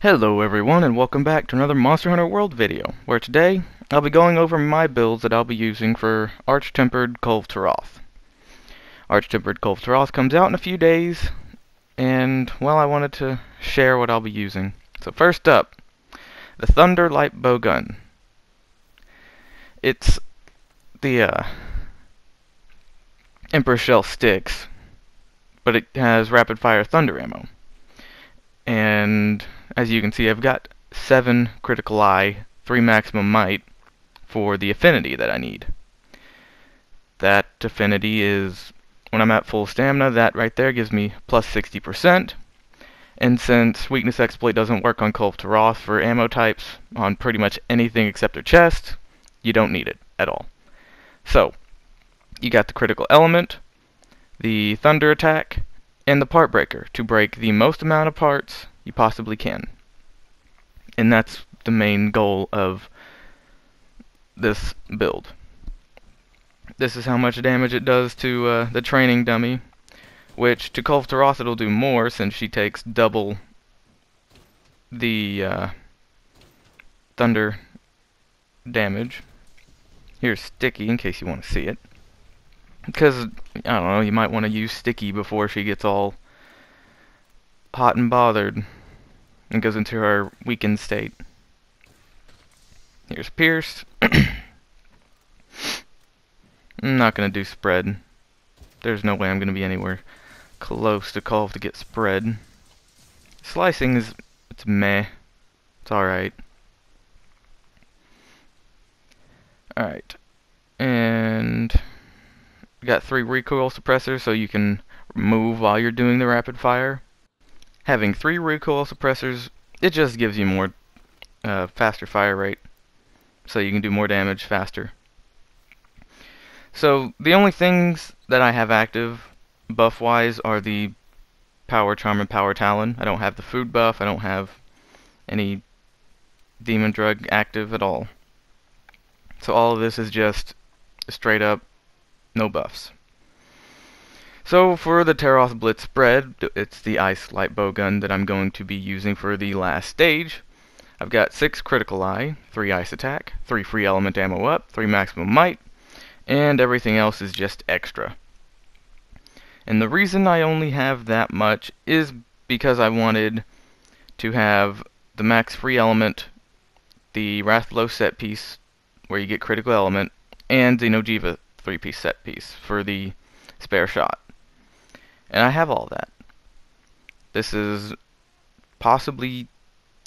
Hello everyone, and welcome back to another Monster Hunter World video, where today I'll be going over my builds that I'll be using for Arch-Tempered Kulve Taroth. Arch-Tempered Kulve Taroth comes out in a few days, and well, I wanted to share what I'll be using. So first up, the Thunder Light Bowgun. It's the Emperor Shell Sticks, but it has rapid fire thunder ammo. And as you can see, I've got 7 critical eye, 3 maximum might for the affinity that I need. That affinity is, when I'm at full stamina, that right there gives me plus 60%. And since weakness exploit doesn't work on Kulve Taroth for ammo types, on pretty much anything except their chest, you don't need it at all. So, you got the critical element, the thunder attack, and the part breaker to break the most amount of parts you possibly can. And that's the main goal of this build. This is how much damage it does to the training dummy, which to Kulve Taroth it'll do more since she takes double the thunder damage. Here's Sticky in case you want to see it. Because, I don't know, you might want to use Sticky before she gets all hot and bothered and goes into her weakened state. Here's Pierce. I'm not going to do spread. There's no way I'm going to be anywhere close to Kulve to get spread. Slicing it's meh. It's alright. Alright. And we got 3 recoil suppressors so you can move while you're doing the rapid fire. Having 3 recoil suppressors, it just gives you more faster fire rate, so you can do more damage faster. So the only things that I have active buff-wise are the Power Charm and Power Talon. I don't have the food buff, I don't have any demon drug active at all. So all of this is just straight up no buffs. So for the Taroth Blitz spread, it's the Ice Light Bowgun that I'm going to be using for the last stage. I've got 6 critical eye, 3 ice attack, 3 free element ammo up, 3 maximum might, and everything else is just extra. And the reason I only have that much is because I wanted to have the max free element, the Rathlow set piece where you get critical element, and the Nojiva 3-piece set piece for the spare shot. And I have all that. This is possibly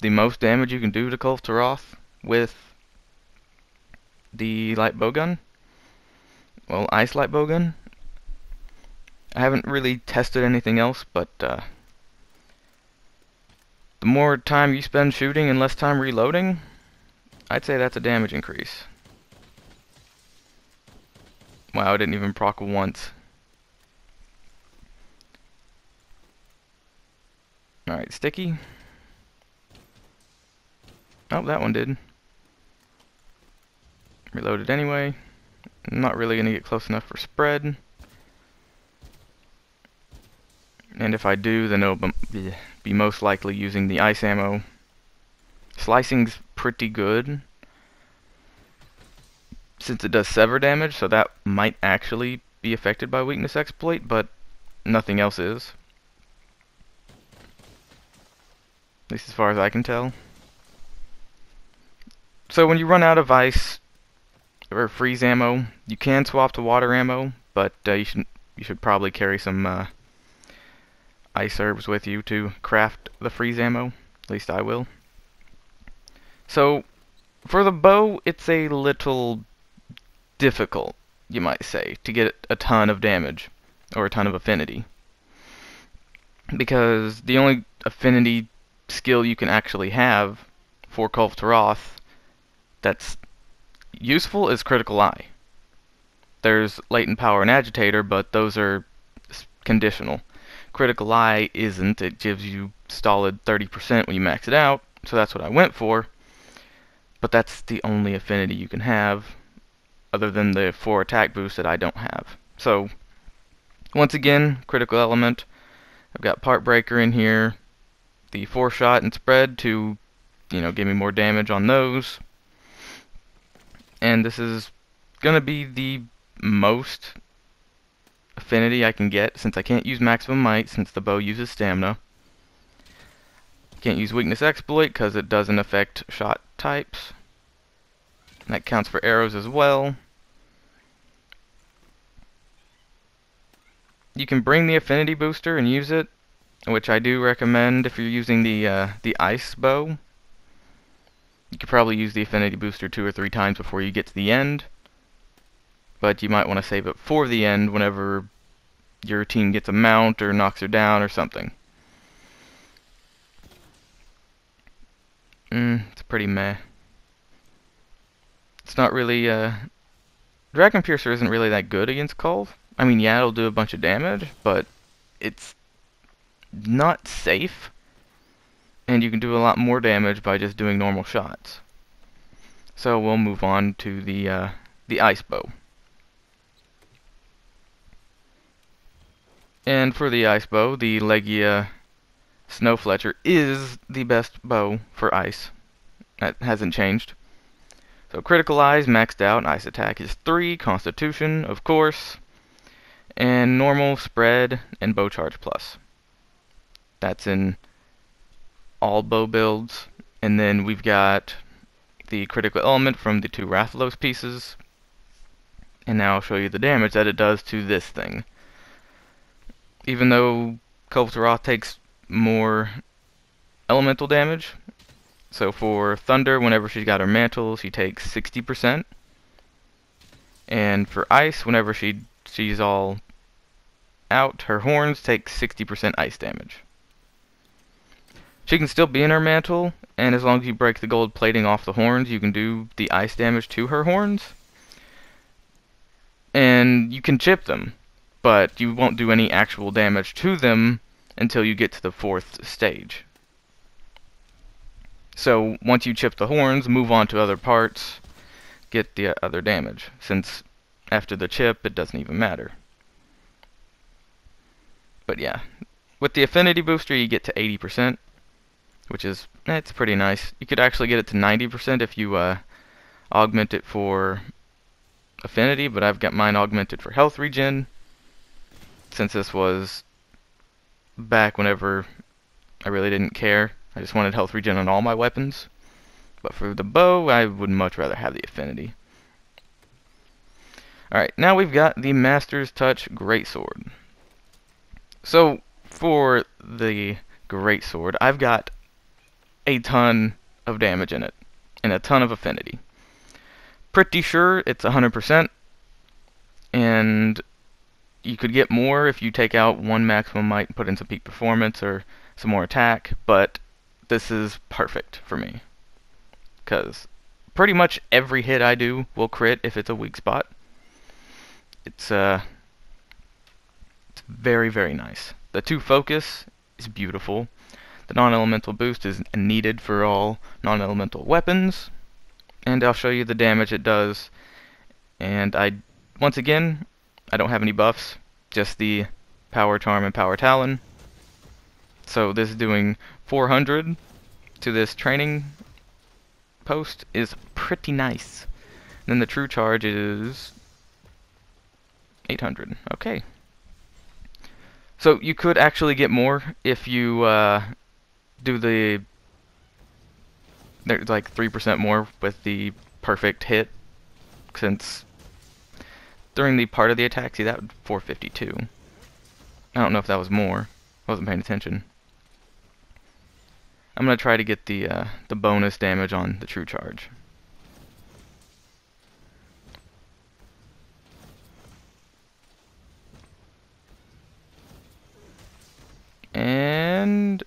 the most damage you can do to Kulve Taroth with the light bowgun. Well, ice light bowgun. I haven't really tested anything else, but the more time you spend shooting and less time reloading, I'd say that's a damage increase. Wow, I didn't even proc once. Alright, Sticky. Oh, that one did. Reloaded anyway. I'm not really going to get close enough for spread. And if I do, then it'll be most likely using the ice ammo. Slicing's pretty good, since it does sever damage, so that might actually be affected by weakness exploit, but nothing else is. At least as far as I can tell. So when you run out of ice or freeze ammo, you can swap to water ammo, but you should probably carry some ice herbs with you to craft the freeze ammo. At least I will. So for the bow, it's a little difficult, you might say, to get a ton of damage or a ton of affinity, because the only affinity skill you can actually have for Kulve Taroth that's useful is critical eye. There's latent power and agitator, but those are conditional. Critical eye isn't. It gives you solid 30% when you max it out, so that's what I went for. But that's the only affinity you can have, other than the 4 attack boost that I don't have. So once again, critical element. I've got part breaker in here, the 4-shot and spread to, give me more damage on those. And this is gonna be the most affinity I can get, since I can't use maximum might since the bow uses stamina. Can't use weakness exploit because it doesn't affect shot types. And that counts for arrows as well. You can bring the affinity booster and use it, which I do recommend if you're using the ice bow. You could probably use the affinity booster 2 or 3 times before you get to the end, but you might want to save it for the end whenever your team gets a mount or knocks her down or something. It's pretty meh. It's not really, Dragon Piercer isn't really that good against Kulve. I mean, yeah, it'll do a bunch of damage, but it's not safe. And you can do a lot more damage by just doing normal shots. So we'll move on to the ice bow. And for the ice bow, the Legia Snow Fletcher is the best bow for ice. That hasn't changed. So critical eyes maxed out, ice attack is 3, constitution, of course, and normal, spread, and bow charge plus. That's in all bow builds. And then we've got the critical element from the 2 Rathalos pieces. And now I'll show you the damage that it does to this thing. Even though Kulve Taroth takes more elemental damage, so for Thunder, whenever she's got her mantle, she takes 60%. And for Ice, whenever she's all out, her horns take 60% ice damage. She can still be in her mantle, and as long as you break the gold plating off the horns, you can do the ice damage to her horns. And you can chip them, but you won't do any actual damage to them until you get to the 4th stage. So once you chip the horns, move on to other parts, get the other damage, since after the chip it doesn't even matter. But yeah, with the affinity booster you get to 80%, which is, it's pretty nice. You could actually get it to 90% if you augment it for affinity, but I've got mine augmented for health regen, since this was back whenever I really didn't care. I just wanted health regen on all my weapons. But for the bow, I would much rather have the affinity. Alright, now we've got the Master's Touch Greatsword. So, for the Greatsword, I've got a ton of damage in it, and a ton of affinity. Pretty sure it's 100%, and you could get more if you take out 1 maximum might and put in some peak performance or some more attack, but this is perfect for me, because pretty much every hit I do will crit if it's a weak spot. It's very, very nice. The 2 focus is beautiful. The non-elemental boost is needed for all non-elemental weapons, and I'll show you the damage it does. And once again, I don't have any buffs, just the Power Charm and Power Talon. So this is doing 400 to this training post is pretty nice. And then the true charge is 800. Okay. So you could actually get more if you do there's like 3% more with the perfect hit, since during the part of the attack, see that 452. I don't know if that was more. I wasn't paying attention. I'm gonna try to get the bonus damage on the true charge. And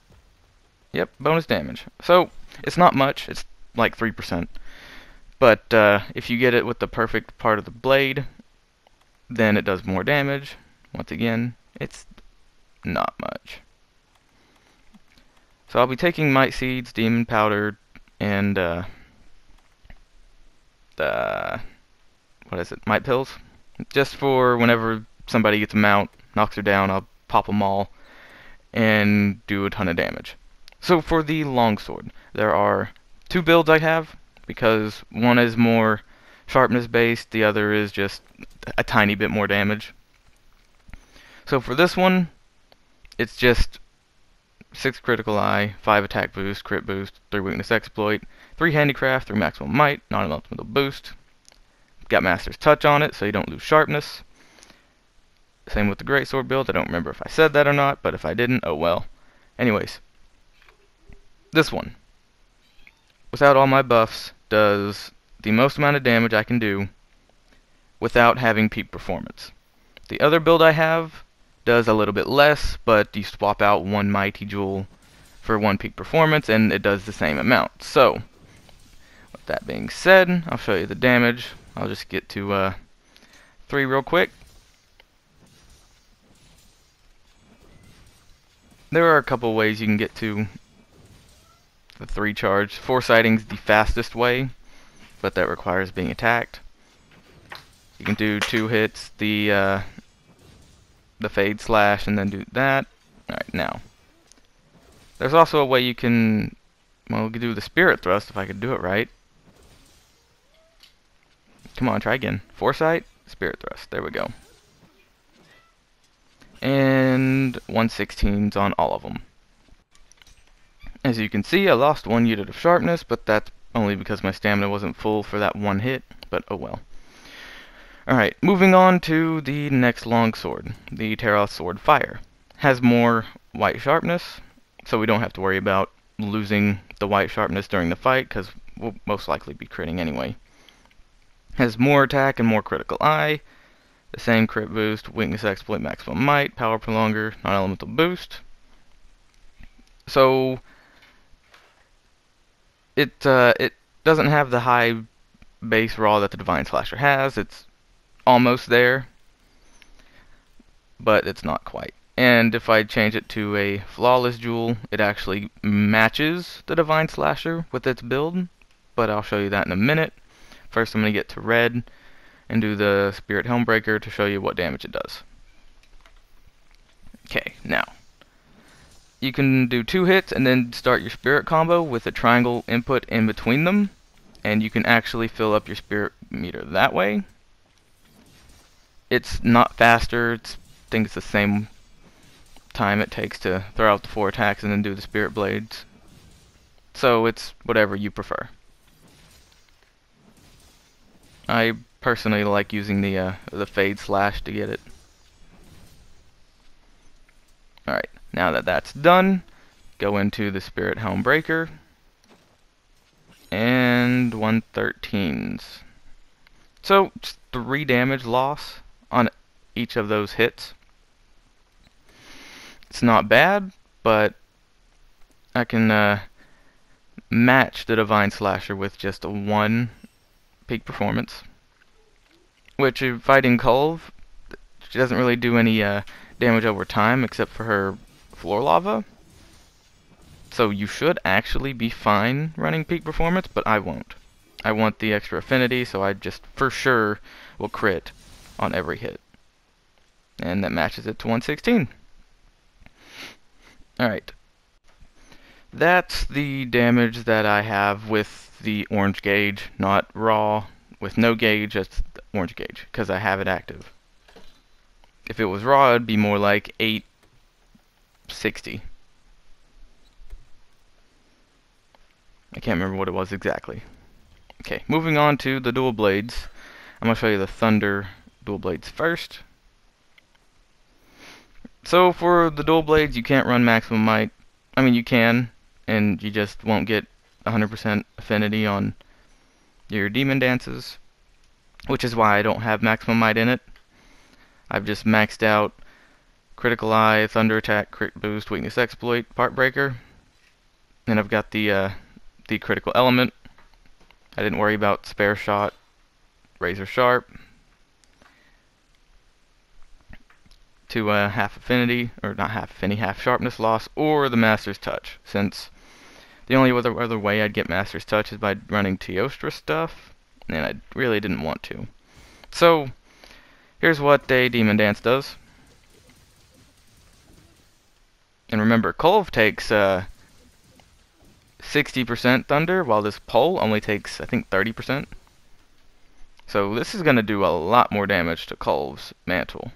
yep, bonus damage. So it's not much. It's like 3%. But if you get it with the perfect part of the blade, then it does more damage. Once again, it's not much. So I'll be taking Might Seeds, Demon Powder, and what is it? Might Pills. Just for whenever somebody gets a mount, knocks her down, I'll pop them all and do a ton of damage. So for the Longsword, there are two builds I have, because one is more sharpness based, the other is just a tiny bit more damage. So for this one, it's just 6 critical eye, 5 attack boost, crit boost, 3 weakness exploit, 3 handicraft, 3 maximum might, not an ultimate boost. Got Master's Touch on it, so you don't lose sharpness. Same with the Greatsword build. I don't remember if I said that or not, but if I didn't, oh well. Anyways, this one, without all my buffs, does the most amount of damage I can do without having peak performance. The other build I have does a little bit less, but you swap out 1 Mighty Jewel for 1 peak performance, and it does the same amount. So, with that being said, I'll show you the damage. I'll just get to 3 real quick. There are a couple ways you can get to the 3 charge. Foresighting's the fastest way, but that requires being attacked. You can do 2 hits, the Fade Slash, and then do that. Alright, now. There's also a way you can, well, do the Spirit Thrust if I could do it right. Come on, try again. Foresight, Spirit Thrust. There we go. And 1/16s on all of them. As you can see, I lost 1 unit of sharpness, but that's only because my stamina wasn't full for that 1 hit, but oh well. Alright, moving on to the next longsword, the Taroth Sword Fire. Has more white sharpness, so we don't have to worry about losing the white sharpness during the fight, because we'll most likely be critting anyway. Has more attack and more critical eye, the same crit boost, weakness exploit, maximum might, power prolonger, non-elemental boost. So it doesn't have the high base raw that the Divine Slasher has. It's almost there, but it's not quite. And if I change it to a Flawless Jewel, it actually matches the Divine Slasher with its build, but I'll show you that in a minute. First I'm going to get to red and do the Spirit Helmbreaker to show you what damage it does. Okay, now you can do 2 hits and then start your spirit combo with a triangle input in between them, and you can actually fill up your spirit meter that way. It's not faster, I think it's the same time it takes to throw out the 4 attacks and then do the spirit blades. So it's whatever you prefer. I personally like using the Fade Slash to get it. Alright, now that that's done, go into the Spirit Helmbreaker and 113s. So, just 3 damage loss on each of those hits. It's not bad, but I can match the Divine Slasher with just a 1 peak performance. Which, fighting Kulve, she doesn't really do any damage over time except for her floor lava. So you should actually be fine running peak performance, but I won't. I want the extra affinity, so I just for sure will crit on every hit. And that matches it to 116. Alright. That's the damage that I have with the orange gauge, not raw. With no gauge, that's the orange gauge, because I have it active. If it was raw, it'd be more like 860. I can't remember what it was exactly. Okay, moving on to the dual blades. I'm going to show you the Thunder dual blades first. So for the dual blades, you can't run maximum might. I mean, you can, and you just won't get 100% affinity on your demon dances, which is why I don't have maximum might in it. I've just maxed out critical eye, thunder attack, crit boost, weakness exploit, part breaker, and I've got the critical element. I didn't worry about spare shot, razor sharp, to half affinity, or not half affinity, half sharpness loss, or the Master's Touch, since the only other way I'd get Master's Touch is by running Teostra stuff, and I really didn't want to. So, here's what a Demon Dance does. And remember, Kulve takes 60% thunder, while this pole only takes, I think, 30%. So this is going to do a lot more damage to Kulve's mantle.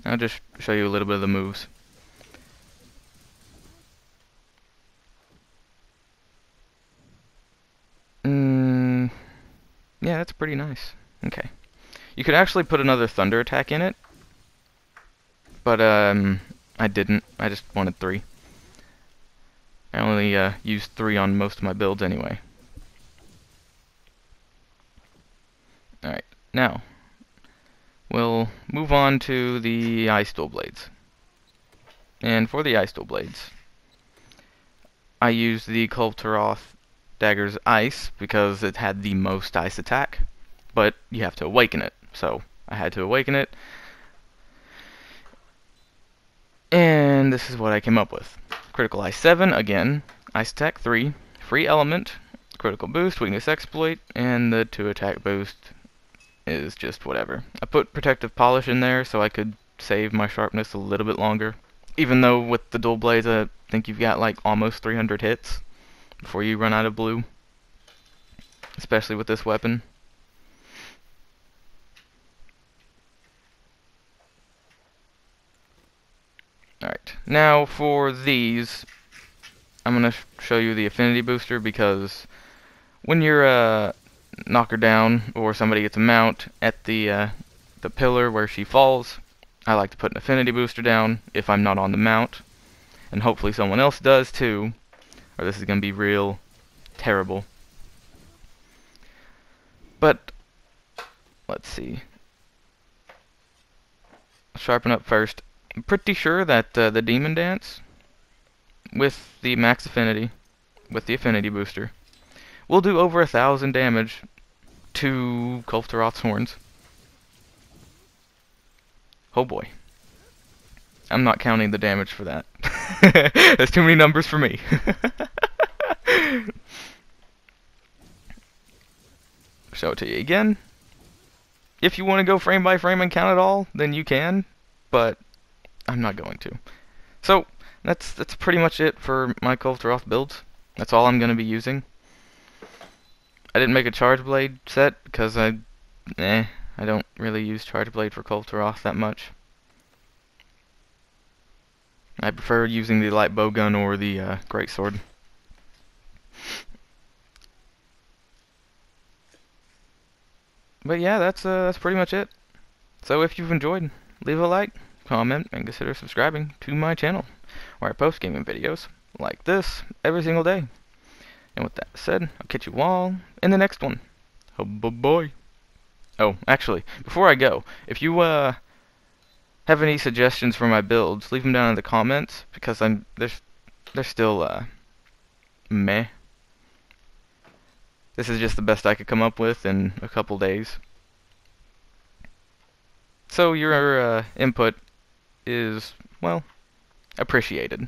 I'll just show you a little bit of the moves. Yeah, that's pretty nice. Okay. You could actually put another thunder attack in it, but I didn't. I just wanted 3. I only used 3 on most of my builds anyway. Alright, now we'll move on to the Ice Dual Blades. And for the Ice Dual Blades, I used the Kulve Taroth Dagger's Ice because it had the most ice attack, but you have to awaken it, so I had to awaken it. And this is what I came up with. Critical Ice 7, again, Ice Attack 3, Free Element, Critical Boost, Weakness Exploit, and the 2 attack boost is just whatever. I put Protective Polish in there so I could save my sharpness a little bit longer. Even though with the dual blades I think you've got like almost 300 hits before you run out of blue. Especially with this weapon. Alright, now for these, I'm going to show you the Affinity Booster because when you're knock her down or somebody gets a mount at the pillar where she falls, I like to put an Affinity Booster down if I'm not on the mount, and hopefully someone else does too, or this is going to be real terrible. But let's see. Sharpen up first. I'm pretty sure that the Demon Dance with the max affinity, with the Affinity Booster, will do over 1,000 damage to Kulve Taroth's horns. Oh boy. I'm not counting the damage for that. There's too many numbers for me. Show it to you again. If you want to go frame by frame and count it all, then you can, but I'm not going to. So that's pretty much it for my Kulve Taroth builds. That's all I'm going to be using. I didn't make a Charge Blade set because I don't really use Charge Blade for Kulve Taroth that much. I prefer using the light bowgun or the greatsword. But yeah, that's pretty much it. So if you've enjoyed, leave a like, comment, and consider subscribing to my channel, where I post gaming videos like this every single day. And with that said, I'll catch you all in the next one. Oh boy. Oh, actually, before I go, if you have any suggestions for my builds, leave them down in the comments because they're still meh. This is just the best I could come up with in a couple days. So your input is, well, appreciated.